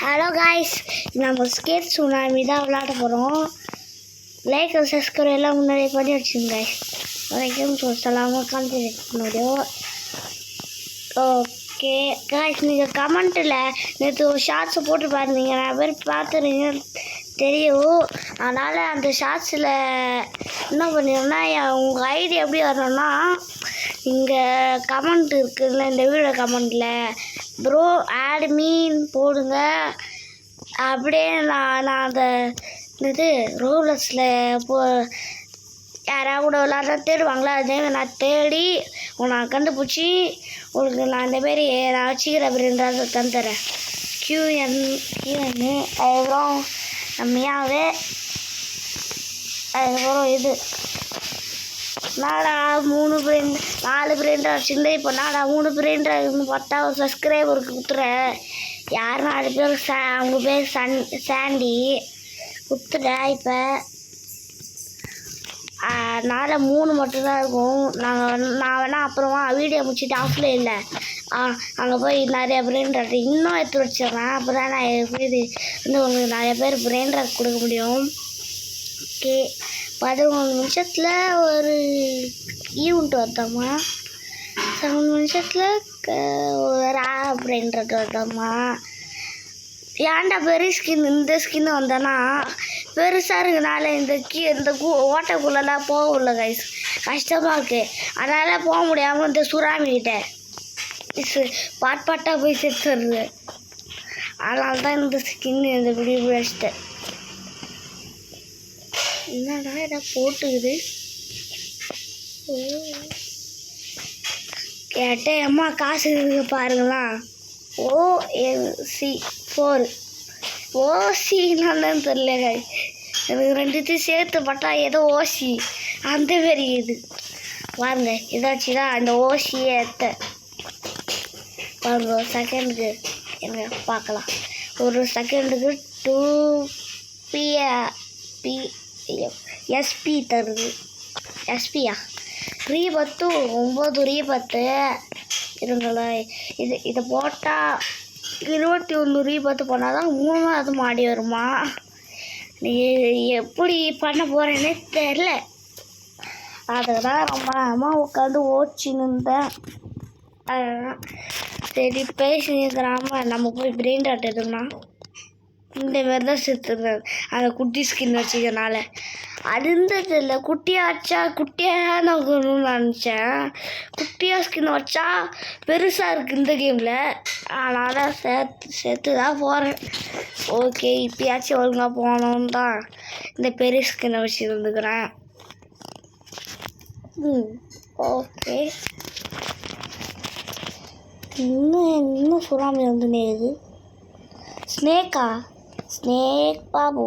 Hello guys, நம்ம skate tsunami தான் விளாட போகிறோம். லைக் சப்ஸ்கிரைப் எல்லாம் முன்னாடியே பண்ணி வச்சுங்க காய்ஸ். வரைக்கும் சொல்லாமல் கான்சன்ட்ரேட் முடியும். ஓகே காய்ஸ், நீங்கள் கமெண்ட்டில் நேற்று ஒரு ஷார்ட்ஸை போட்டு பாருந்தீங்க, நிறைய பேர் பார்த்துருங்க தெரியும். அதனால் அந்த ஷார்ட்ஸில் என்ன பண்ணிடும்னா, உங்கள் ஐடி எப்படி வரணும்னா, இங்கே கமெண்ட் இருக்குதுல்ல, இந்த வீடியோ கமெண்ட்டில் ப்ரோ ஆட் மீன் போடுங்க. அப்படியே நான் அந்த இது ரோலர்ஸில் யாராவது கூட விளாட்றா தேடுவாங்களா, அதே நான் தேடி நான் கண்டுபிடிச்சி உங்களுக்கு நான் இந்த மாரி நான் வச்சுக்கிற அப்படின்றத தந்துடுறேன். கியூஎன்னு அதுக்கப்புறம் நம்மையாவே அதுக்கப்புறம் இது நாடா 4 பிரெண்டாக வச்சுருந்தேன். இப்போ நாடா 3 பிரெண்டாக இருந்து பார்த்தா ஒரு சப்ஸ்கிரைபருக்கு கொடுத்துறேன். யார் 4 பேர் அவங்க பேர் சாண்டி கொடுத்துட்டேன். இப்போ நாளை 3 மட்டும்தான் இருக்கும். நான் வேணால் அப்புறமா வீடியோ முடிச்சுட்டு ஆஃப்ல இல்லை அங்கே போய் நிறைய பிரெயின் ராட் இன்னும் எடுத்து வச்சிடுறேன். அப்போ தான் நான் எப்படி உங்களுக்கு நிறைய பேர் பிரெயின் ராட் கொடுக்க முடியும். ஓகே, 11 நிமிஷத்தில் ஒரு ஈவெண்ட் வந்தோம்மா, 7 நிமிஷத்தில் ஒரு பிரெயின் ராட் வந்தோம்மா. ஏன்டா பெரிய ஸ்கின் இந்த ஸ்கின்னு வந்தேன்னா பெருசாக இருக்குனால இந்த ஓட்டைக்குள்ளெல்லாம் போக முடியல கைஸ், கஷ்டமாக இருக்குது. அதனால் போக முடியாமல் இந்த சுறாமிக்கிட்ட பாட்டாக போய் செத்துடுது. அதனால தான் இந்த ஸ்கின் இந்த வீடியோ வச்சுட்டேன். என்னடா இதை போட்டுக்குது கேட்டேன். அம்மா காசு இருக்கு பாருங்களா. OC4 ஓசி என்னன்னு தெரியல. எனக்கு 2த்தையும் சேர்த்து பட்டா ஏதோ ஓசி அந்த மாரி இது பாருங்க. இதாச்சு தான் அந்த ஓசியை எடுத்த பாருங்க. ஒரு செகண்டுக்கு என்ன பார்க்கலாம், ஒரு செகண்டுக்கு 2 SP தருது. எஸ்பியா ரீபத்து 9 ரீபத்து இருங்களா. இதை போட்டால் 21 ரீபத்து போனால் தான் 3வது மாடி வருமா. நீ எப்படி பண்ண போகிறேன்னே தெரில. அதுக்கு தான் ரொம்ப அம்மா உட்காந்து ஓச்சின்னு இருந்தேன். அதுதான் சரி பேசிக்கிறாம நம்ம போய் பிரெயின் ராட் எடுக்கணும்னா இந்த மாரி தான் செத்துருந்தேன். அந்த குட்டி ஸ்கின் வச்சுக்கிறனால அது இருந்தது இல்லை. குட்டியாக வச்சா குட்டியாக நான் நினச்சேன். குட்டியாக ஸ்கின் வச்சா பெருசாக இருக்குது இந்த கேமில். அதனால் சேர்த்து தான் போகிறேன். ஓகே, இப்போயாச்சும் ஒழுங்காக போகணுன்னு தான் இந்த பெரிய ஸ்கின்னை வச்சு இருந்துக்கிறேன். ஓகே, இன்னும் சுறாமி வந்து நேருது. ஸ்னேக்கா ஸ்னேக் பாபு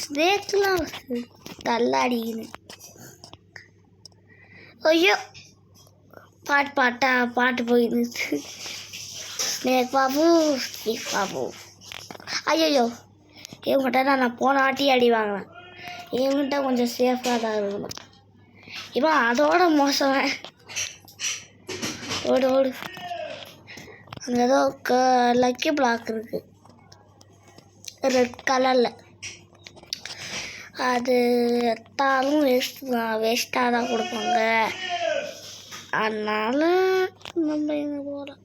ஸ்னேக்லாம் தள்ளாடின்னு ஐயோ பாட்டு போயிடுச்சு. ஸ்னேக் பாபு ஐயோ இவங்ககிட்ட தான் நான் போன வாட்டி அடி வாங்கினேன். இவங்ககிட்ட கொஞ்சம் சேஃபாக தான் இருக்கணும். இவன் அதோட மோசம். ஓடு அங்கே ஏதோ லக்கி பிளாக் இருக்குது ரெட் கலரில். அது எத்தாலும் வேஸ்ட்டாக தான் கொடுப்பாங்க. அதனால் நம்ம இங்கே போகலாம்.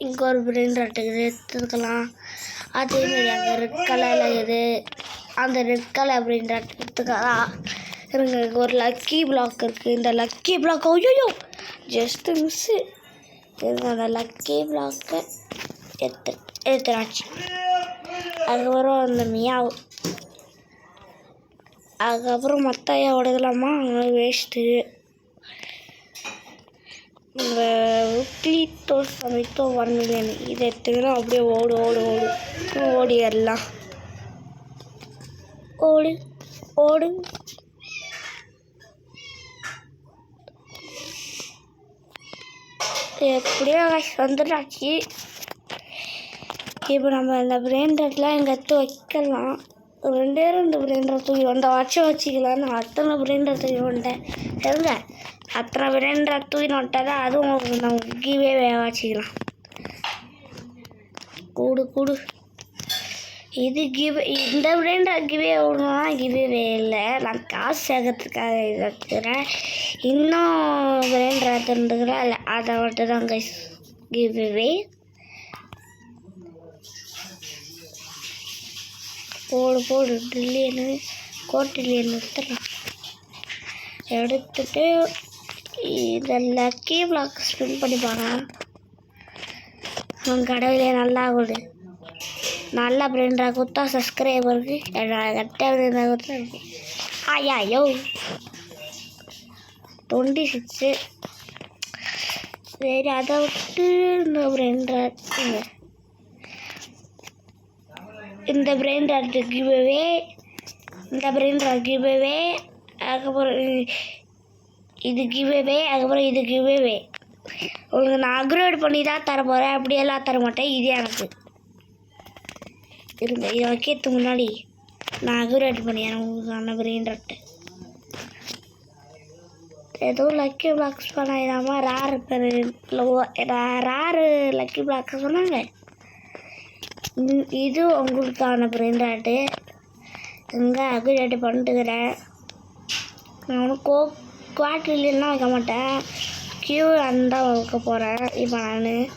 இங்கே ஒரு பிரெயின் ராட் இருக்குது, எடுத்துக்கலாம். அதேமாரி அங்கே ரெட் கலரில் இருக்குது, அந்த ரெட் கலர் பிரெயின் ராட் எடுத்துக்கலாம். இருங்க, இங்கே ஒரு லக்கி பிளாக் இருக்குது. இந்த லக்கி பிளாக் ஐயோ ஜஸ்ட்டு மிஸ்ஸு. அந்த லக்கி பிளாக்கை எடுத்துனாச்சு. அதுக்கப்புறம் அந்த மியாவு, அதுக்கப்புறம் மத்தாயா உடையலாமா வேஸ்ட்டு. இந்த உக்லித்தோ சமைத்தோ 1 மில்லியன் இதை எடுத்துக்கினா அப்படியே ஓடிடலாம். ஓடு எப்படியோ வந்துட்டாச்சு. இப்போ நம்ம இந்த பிரெயின் ராட்லாம் எங்கள் எடுத்து வைக்கலாம். 2 பிரெயின் ராட் தூக்கி வச்சுக்கலாம். நான் அத்தனை பிரெயின் ராட் தூக்கி வந்துட்டேன். சரிங்க, அத்தனை பிரெயின் ராட் தூக்கி வந்துட்டா தான் அதுவும் நம்ம கிவே வச்சுக்கலாம். கூடு கூடு. இது இந்த பிராண்ட் கிவே ஒன்றுனா கிவே இல்லை, நான் காசு சேர்க்கறதுக்காக இது வைக்கிறேன். இன்னும் பிராண்ட் இருந்துக்கிறேன் இல்லை, அதை மட்டும் தான் கைஸ் கிவே. போடு போடு ட்ரில்லியனு கோட்ரில்லியன் எடுத்துட்டு இதை லக்கி பிளாக் ஸ்பின் பண்ணி பாருங்க. கடவுளே நல்லா கொடு. நல்ல பிரெண்டாக கொடுத்தா சப்ஸ்கிரைபருக்கு கரெக்டாக பிரெண்டாக கொடுத்தா ஐயோ 26. சரி அதை விட்டு இந்த பிரெண்டாக இந்த பிரெண்டாக கிவ்வே, இந்த பிரெண்டாக கிவ்வே, அதுக்கப்புறம் இது கிவ்வே, அதுக்கப்புறம் இது கிவ்வே. உங்களுக்கு நான் அக்ரேட் பண்ணி தான் தர போகிறேன், அப்படியெல்லாம் தர மாட்டேன். இது எனக்கு இருங்க, இதை வைக்கிறதுக்கு முன்னாடி நான் அக்ரேட் பண்ணிடுறேன் உங்களுக்கான பிரெண்டாட்டு. ஏதோ லக்கி பிளாக்ஸ் பண்ணிடாமல் ரேரு லக்கி பிளாக்ஸ் சொன்னாங்க. இது உங்களுக்கான பிரெண்டாட்டு. இங்கே அக்ரேட் பண்ணிட்டுக்கிறேன். நான் ஒன்றும் குவாட்ரிலாம் வைக்க மாட்டேன், கியூ தான் வைக்க போகிறேன். இப்போ நான்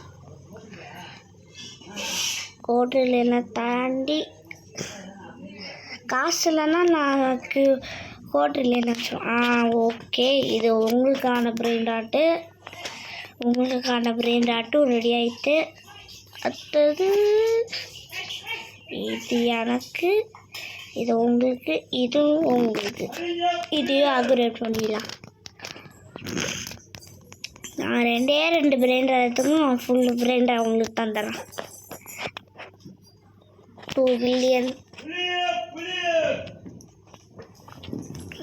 கோட்ரில்லை தாண்டி காசு இல்லைன்னா நான் கோட்ரில்லை வச்சுருவேன். ஓகே, இது உங்களுக்கான பிரெண்டாட்டு. உங்களுக்கான பிரெண்டாட்டும் ரெடி ஆகிட்டு, அடுத்தது இது எனக்கு, இது உங்களுக்கு, இதுவும் உங்களுக்கு. இதையும் அக்ரேட் பண்ணிடலாம். நான் 2 பிரெண்டாட்டுக்கும் ஃபுல் பிரெண்டாக உங்களுக்கு தந்துடுறேன். 2 பில்லியன்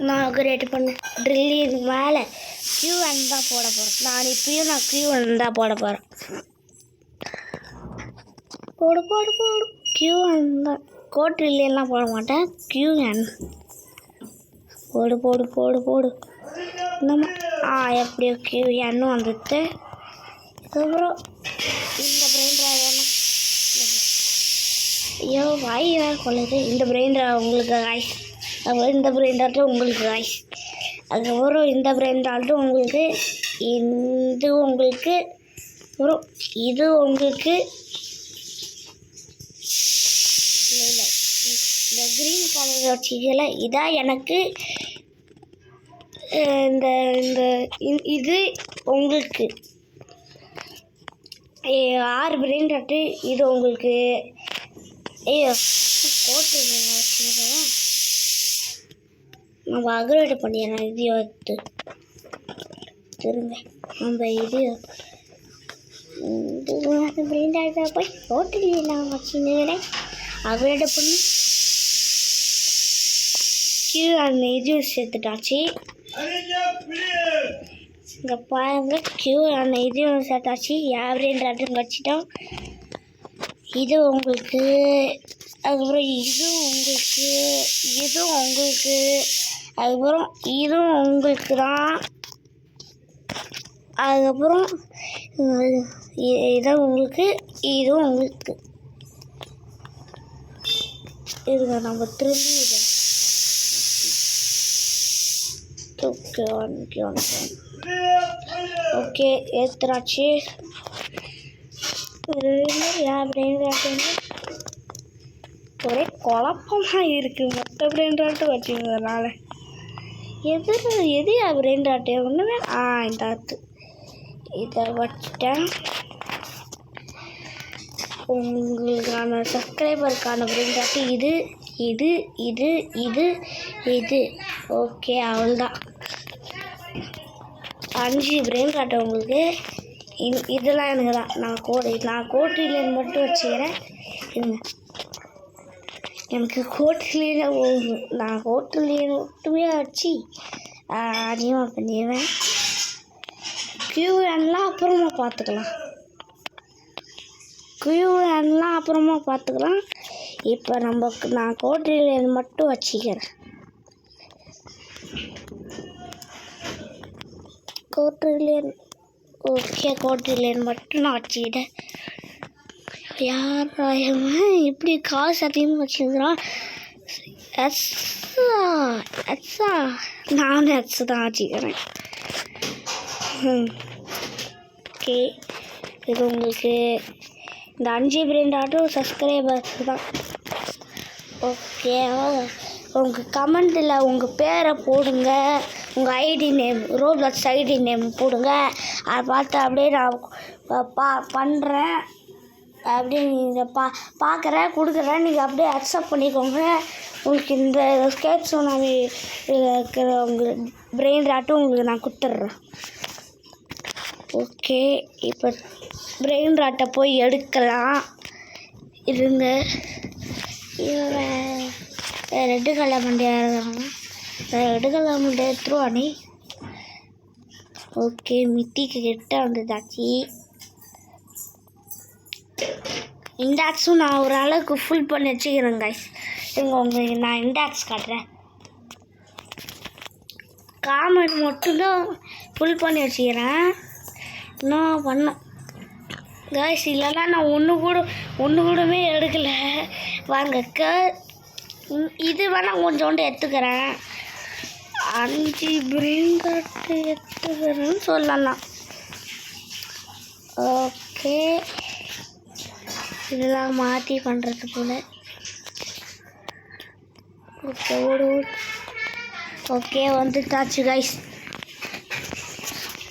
நான் அக்ரேட் பண்ணேன். ட்ரில்லியனுக்கு மேலே Q1 தான் போட போகிறேன். நான் இப்பயும் Q1 தான் போட போகிறேன். போடு போடு போடு Q1 தான். கோட்ரில்லியன்லாம் போட மாட்டேன், Q1. போடு போடு போடு போடு. நம்ம எப்படியோ Q1 வந்துட்டு, அதுக்கப்புறம் இந்த பிரெண்டா ஐயோ வாய் வேறு கொள்ளுது. இந்த பிரெண்டா உங்களுக்கு காய்ஸ், அப்புறம் இந்த பிரெண்டாட்டும் உங்களுக்கு காய்ஸ், அதுக்கப்புறம் இந்த பிரெண்டாட்டும் உங்களுக்கு, இது உங்களுக்கு, அப்புறம் இது உங்களுக்கு. இல்லை இந்த க்ரீன் கலர் வச்சிக்கல, இதான் எனக்கு. இந்த இந்த இது உங்களுக்கு 6 பிரெண்டாட்டு. இது உங்களுக்கு. ஐயோ கோட்டு வச்சுக்கிறேன், நம்ம அக்ரேட் பண்ணிடலாம். இது எடுத்து திரும்ப நம்ம இது பிரெண்டாக போய் கோட்டிலாம் வச்சுக்கிறேன். அக்ரேட் பண்ணி Q1 இது சேர்த்துட்டாச்சு. இங்கே பாருங்க, Q1 இது சேர்த்தாச்சு. பிரெண்டாட்டும் வச்சுட்டோம். இது உங்களுக்கு, அதுக்கப்புறம் இதுவும் உங்களுக்கு, இதுவும் உங்களுக்கு, அதுக்கப்புறம் இதுவும் உங்களுக்கு தான். அதுக்கப்புறம் இதான் உங்களுக்கு, இதுவும் உங்களுக்கு. இதுங்க நம்ம திரும்பி இதை ஓகே ஏற்றுறாச்சு. ஒரே குழப்பமாக இருக்குது மொத்த பிரெண்டாட்டு வச்சுக்கிறதுனால. எது பிரெண்டாட்டு ஒன்றுமே இந்த ஆத்து இதை வச்சுட்டேன். உங்களுக்கான சப்ஸ்கிரைபருக்கான பிரெண்டாட்டு இது இது இது இது இது. ஓகே அவ்வளோதான், 5 பிரெண்டாட்டு உங்களுக்கு. இதெல்லாம் எனக்கு தான். நான் கோட்ரில்லியன் மட்டும் வச்சுக்கிறேன். இருங்க, எனக்கு கோட்ரில்லியன் போகும். நான் கோட்ரில்லியன் மட்டுமே வச்சு அதிகமாக பண்ணிடுவேன். Q1லாம் அப்புறமா பார்த்துக்கலாம். இப்போ நான் கோட்ரில்லியன் மட்டும் வச்சுக்கிறேன். கோட்ரில்லியன் ஓகே, கோட்ரில்லியன் மட்டும் நான் வச்சுக்கிட்டேன். யார் இப்படி காசு அதிகமாக வச்சுருக்கிறான்? எட்ஸா நானும் எட்ஸு தான் வச்சுக்கிறேன். ஓகே, இது உங்களுக்கு இந்த 5 பிரெயின் ஆட்டும் சப்ஸ்கிரைபர்ஸ் தான். ஓகே, உங்கள் கமெண்ட்டில் உங்கள் பேரை போடுங்க, உங்கள் ID name, Roblox ID name போடுங்க. அதை பார்த்து அப்படியே நான் பண்ணுறேன். அப்படியே நீங்கள் பார்க்குறேன், கொடுக்குறேன். நீங்கள் அப்படியே அக்செப்ட் பண்ணிக்கோங்க. உங்களுக்கு இந்த ஸ்கேட் சுனாமி இருக்கிற உங்களுக்கு பிரெயின் ராட்டும் உங்களுக்கு நான் கொடுத்துட்றேன். ஓகே, இப்போ பிரெயின் ராட்டை போய் எடுக்கலாம். இருங்க, ரெட்டு கலர் மண்டியாக இருக்காங்க. ரெட்டு கலர் மண்டியை எடுத்துருவானே. ஓகே, மித்திக்கு கிட்ட வந்துதாச்சு. இண்டாக்ஸும் நான் ஒரு அளவுக்கு ஃபுல் பண்ணி வச்சுக்கிறேன் கைஸ். இவங்க உங்களுக்கு நான் இண்டாக்ஸ் காட்டுறேன். காமெண்ட் மட்டும்தான் ஃபுல் பண்ணி வச்சுக்கிறேன். இன்னும் பண்ணோம் கைஸ், இல்லைன்னா நான் ஒன்று கூடமே எடுக்கலை. வாங்க, இது வேணால் கொஞ்சோண்டு எடுத்துக்கிறேன். 5 பிரெயின் கார்டு எடுத்துக்கிறேன்னு சொல்லலாம். ஓகே, இதெல்லாம் மாற்றி பண்ணுறது போல். ஓகே, ஓகே வந்துட்டாச்சு கைஸ்.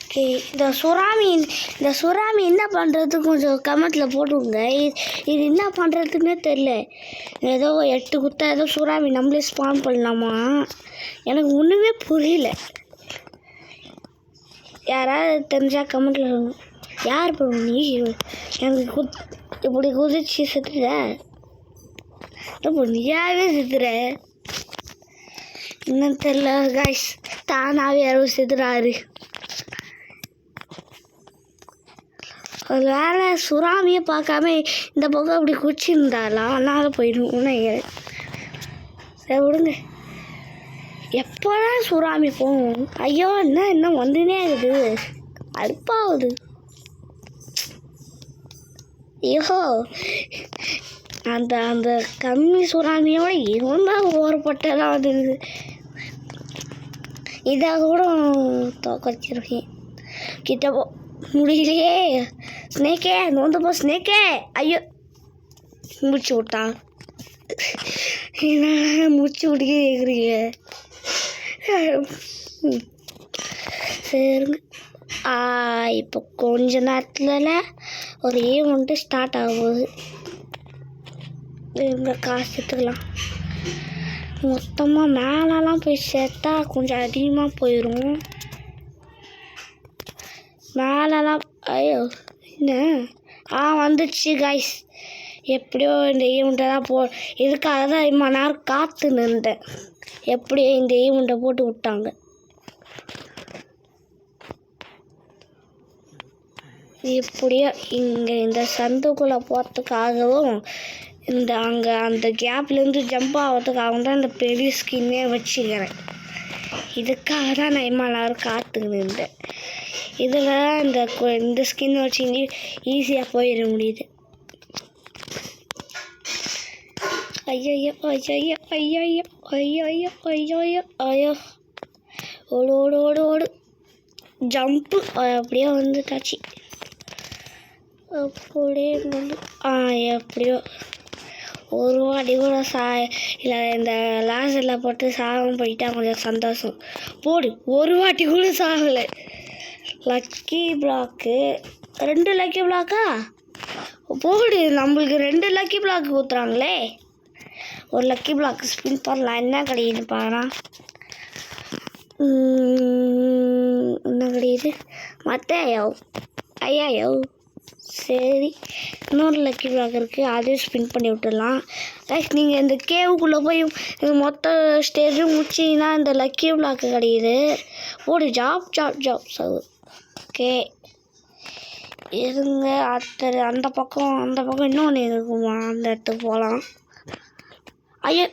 ஓகே, இந்த சுறாமி என்ன பண்ணுறது கொஞ்சம் கமெண்ட்டில் போட்டுவிடுங்க. இது என்ன பண்ணுறதுன்னே தெரில. ஏதோ 8 குத்தா ஏதோ சுறாமி நம்மளே ஸ்பான் பண்ணலாமா? எனக்கு ஒன்றுமே புரியல. யாராவது தெரிஞ்சால் கமெண்ட்டில் சொல்லுங்க. யார் பண்ணுவோம் நீ? எனக்கு இப்படி குதிச்சு செத்துற, நீயாவே செத்துற இன்னும் தெரியல கைஸ். தானாகவே யாரும் செத்துறாரு. ஒரு வேலை சுறாமியை பார்க்காம இந்த பக்கம் அப்படி குச்சிருந்தாலாம், அதனால போயிடும். சரி விடுங்க, எப்போதான் சுறாமி போகும்? ஐயோ, என்ன வந்துனே இருக்குது, அழுப்பாகுது. ஐயோ, அந்த கம்மி சுறாமியோட இவன் தான் ஓரப்பட்டெல்லாம் வந்துடுது. இதாக கூட தோக்கடிச்சிருக்கேன். கிட்ட முடியலையே. ஸ்னேக்கே நோந்து போ, ஸ்னேக்கே. ஐயோ, முடிச்சு விட்டான். என்ன முடிச்சு விட்டுக்க கேட்குறீங்க? சரிங்க, இப்போ கொஞ்ச நேரத்தில் ஒரு ஈவெண்ட்டு ஸ்டார்ட் ஆகும்போது இந்த காசு எடுத்துக்கலாம். மொத்தமாக மேலெலாம் போய் சேர்த்தா கொஞ்சம் அதிகமாக போயிடும். மேலெலாம் ஐயோ என்ன வந்துடுச்சு கைஸ். எப்படியோ இந்த ஈவெண்ட்டை தான் இதுக்காக தான் இம்மா நேரம் காத்து நின்றேன். எப்படியோ இந்த ஈவெண்ட்டை போட்டு விட்டாங்க. இப்படியோ இங்கே இந்த சந்துக்குள்ளே போகிறதுக்காகவும் அங்கே அந்த கேப்லேருந்து ஜம்ப் ஆகிறதுக்காகவும் தான் இந்த பெரிய ஸ்கின்னே வச்சுக்கிறேன். இதுக்காக தான் நான் இம்மா நேரம் காத்துக்கின்னு இருந்தேன். இதில் இந்த ஸ்கின் வச்சு ஈஸியாக போயிட முடியுது. ஐயோ ஐயோ ஐயோ ஐயோ ஐயோ ஐயோ ஐயோ ஐயோ ஓடு ஓடு ஓடு ஓடு ஜம்ப்பு அப்படியே வந்துட்டாச்சு. அப்படியே வந்து எப்படியோ ஒரு வாட்டி கூட இல்லை இந்த லாசரில் போட்டு சாகம் போயிட்டா கொஞ்சம் சந்தோஷம். போடு, ஒரு வாட்டி கூட சாகலை. லக்கி பிளாக்கு 2 லக்கி பிளாக்கா? போடு, நம்மளுக்கு 2 லக்கி பிளாக்கு ஊற்றுறாங்களே. ஒரு லக்கி பிளாக் ஸ்பின் பண்ணலாம். என்ன கிடையாது பாருனா, என்ன கிடையாது? மத்தையோ ஐயாயோ. சரி, இன்னொரு லக்கி பிளாக் இருக்குது, அதையும் ஸ்பின் பண்ணி விட்டுடலாம். கைஸ், நீங்கள் இந்த கேவுக்குள்ளே போய் மொத்த ஸ்டேஜும் முடிச்சிங்கன்னா இந்த லக்கி பிளாக்கு கிடையாது. போடு, ஜாப் ஜாப் ஜாப் சவு. ஓகே, இருங்க, அந்த பக்கம் இன்னொன்று இருக்குமா, அந்த இடத்துக்கு போகலாம். ஐயோ,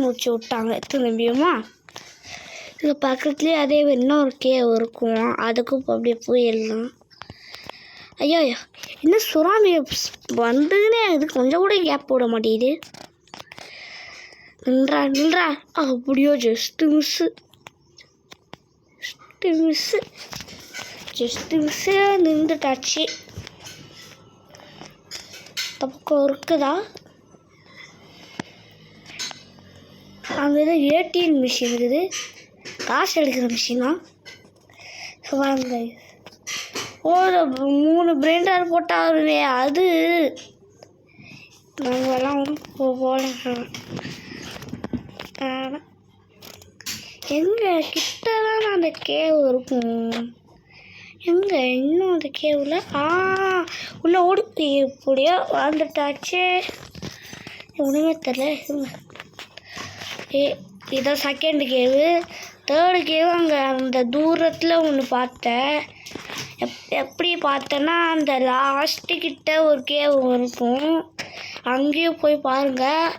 முடிச்சு விட்டாங்க. திரும்பியுமா இது பக்கத்துலேயே அதே இன்னொரு கேவ் இருக்கும், அதுக்கும் அப்படியே போயிடலாம். ஐயோ ஐயோ என்ன சுறாமி வந்துன்னே அது கொஞ்சம் கூட கேப் போட மாட்டேங்குது. நின்றா அப்படியோ ஜஸ்ட்டு மிஸ்ஸு நின்றுட்டாச்சு. பக்கம் இருக்குதா? அங்கே ஏதோ ஏடிஎம் மிஷின் இருக்குது, காசு எடுக்கிற மிஷினா? வாங்க. ஓ 3 பிளெண்டர் போட்டாருவே அது. நாங்கள்லாம் போல எங்கே கிட்டதான் அந்த கேவ் இருக்கும். எங்கே இன்னும் அந்த கேவில் உள்ள ஓடி எப்படியோ வாழ்ந்துட்டாச்சு. ஒன்றுமே தெரில. இதான் செகண்ட் கேவு. தேர்டு கேவு அங்கே அந்த தூரத்தில் ஒன்று பார்த்தேன். எப்படி பார்த்தேன்னா அந்த லாஸ்ட்டுக்கிட்ட ஒரு கேவ் இருக்கும், அங்கேயும் போய் பாருங்கள்.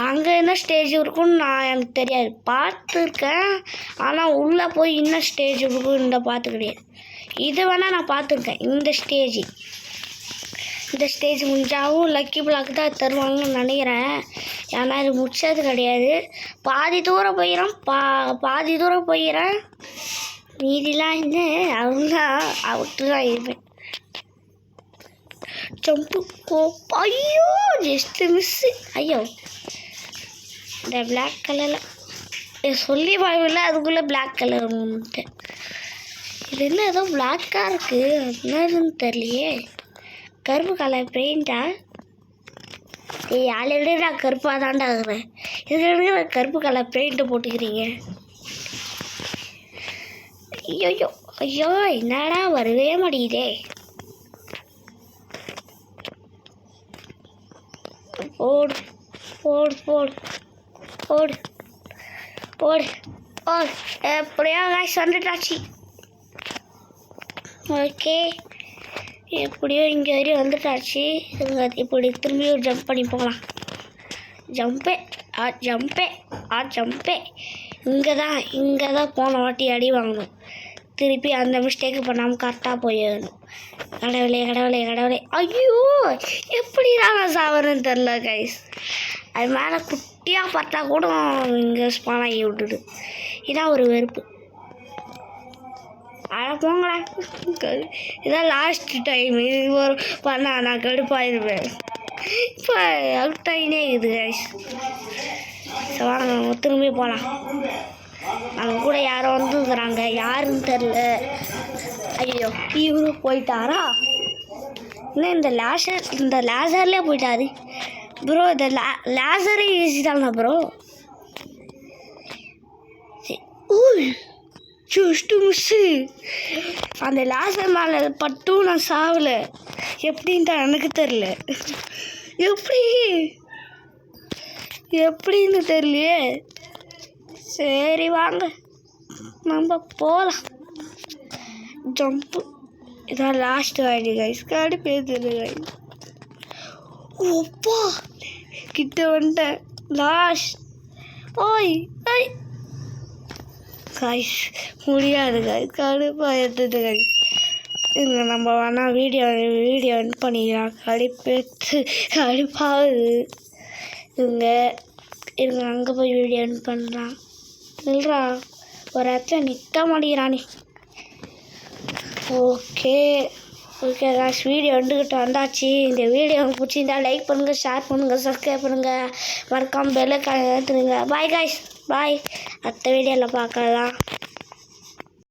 அங்கே என்ன ஸ்டேஜ் இருக்குன்னு எனக்கு தெரியாது, பார்த்துருக்கேன். ஆனால் உள்ளே போய் இன்னும் ஸ்டேஜ் இருக்குன்னு பார்த்து கிடையாது. இது வேணால் நான் பார்த்துருக்கேன். இந்த ஸ்டேஜ் முடிஞ்சாவும் லக்கி பிளாக் தான் தருவாங்கன்னு நினைக்கிறேன். ஏன்னா இது முடிச்சது கிடையாது. பாதி தூரம் போயிடுறேன். மீதிலாம் என்ன அவங்களாம் அவுட்டு தான் இருப்பேன். ஜம்பு ஐயோ ஜஸ்ட்டு மிஸ்ஸு. ஐயோ இந்த பிளாக் கலரில் சொல்லி வாய்வில் அதுக்குள்ளே பிளாக் கலர் வந்துட்டு. இது என்ன ஏதோ பிளாக்காக இருக்குது, என்னதுன்னு தெரியலையே. கருப்பு கலர் பெயிண்டா? ஆல்ரெடி நான் கருப்பாக தாண்டா இருக்கிறேன். இதுக்கு நான் கருப்பு கலர் பெயிண்ட்டை போட்டுக்கிறீங்க? ஐயோ என்னடா வரவே மாட்டேங்குதே. போடு எப்படியோ காய்ச்சி வந்துட்டாச்சு. ஓகே எப்படியோ இங்கே வரையும் வந்துட்டாச்சு. இப்படி திரும்பியும் ஜம்ப் பண்ணி போகலாம். ஜம்பே இங்கே தான் போன வாட்டி அடி வாங்கணும். திருப்பி அந்த மிஸ்டேக்கு பண்ணாமல் கரெக்டாக போயிடணும். கடவுளே ஐயோ எப்படி நான் சாவறேன்னு தெரில கைஸ். அது மேலே குட்டியாக பார்த்தா கூட இங்கே ஸ்பான் ஆகி விட்டுடு. இதான் ஒரு வெறுப்பு. போங்கடா, இதான் லாஸ்ட் டைம். இது ஒரு பண்ணா நான் கடுப்பாயிருப்பேன். இப்போ அவுட் ஆகினே இருக்குது கைஸ். வாங்க நம்ம திரும்பி போகலாம். நம்ம கூட யாரோ வந்துருக்குறாங்க, யாருன்னு தெரில. ஐயோ இவரு போயிட்டாரா? இன்னும் இந்த லேசர்லேயே போயிட்டாரு ப்ரோ. இந்த லேசரே ஈஸி தானே ப்ரோ. Just miss. அந்த லேசர் மேலே பட்டும் நான் சாவலை. எப்படின்னு தான் எனக்கு தெரில. எப்படின்னு தெரியலையே. சரி வாங்க நம்ம போகலாம். ஜம்ப்பு இதான் லாஸ்ட் வாங்கி கைஸ். காடி பேசுது கைஸ். ஒப்பா கிட்ட வந்துட்டேன். லாஸ்ட் கைஸ் முடியாது கைஸ். கடுப்பாக எடுத்துட்டு கைஸ். இங்கே நம்ம வேணால் வீடியோ பண்ணிக்கலாம். கடுப்பாகுது. இங்கே அங்கே போய் வீடியோ பண்ணலாம். இல்லைடா ஒரு இடத்துல நிற்க மாட்டேங்கிறானே. ஓகே காய்ஸ் வீடியோ வந்தாச்சு. இந்த வீடியோ பிடிச்சிருந்தா லைக் பண்ணுங்கள், ஷேர் பண்ணுங்கள், சப்ஸ்கிரைப் பண்ணுங்கள், மறக்காமல் பெல் ஐகானை ஏற்றுங்க. பாய் காய்ஸ், பாய். அடுத்த வீடியோவில் பார்க்கலாம்.